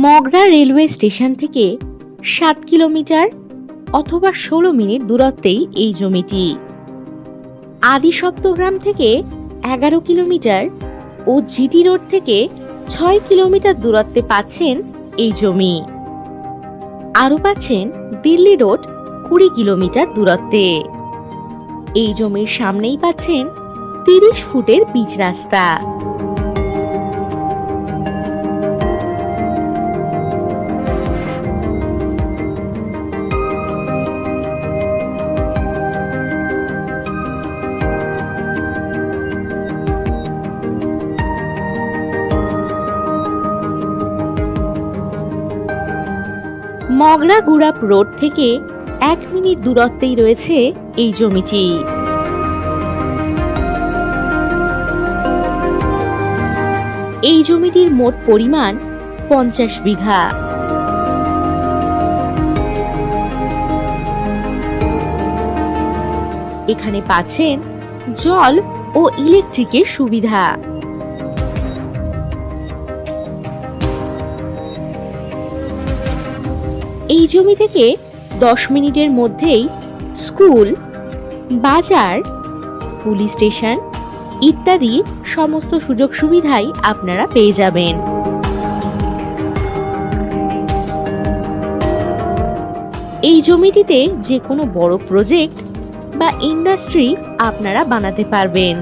Mogra railway station থেকে ৭ kilometre অথবা ১৬ minute দূরত্বেই এই জমিটি। আদিসপ্তগ্রাম থেকে ১১ কিলোমিটার ও জিটি রোড থেকে ৬ কিলোমিটার দূরত্বে পাচ্ছেন এই জমি। আরও পাচ্ছেন দিল্লি রোড ২০ কিলোমিটার দূরত্বে। এই জমির সামনেই পাচ্ছেন ৩০ ফুটের পিচ রাস্তা। মগরা গুড়াপ রোড থেকে ১ মিনিট দূরত্বেই রয়েছে এই জমিটি। এই জমিটির মোট পরিমাণ ৫০ বিঘা। এখানে পাচ্ছেন জল ও ইলেকট্রিকের সুবিধা। এই জমি থেকে ১০ মিনিটের মধ্যেই স্কুল, বাজার, পুলিশ স্টেশন ইত্যাদি সমস্ত সুযোগ সুবিধাই আপনারা পেয়ে যাবেন। এই জমিটিতে যে কোনো বড় প্রজেক্ট বা ইন্ডাস্ট্রি আপনারা বানাতে পারবেন।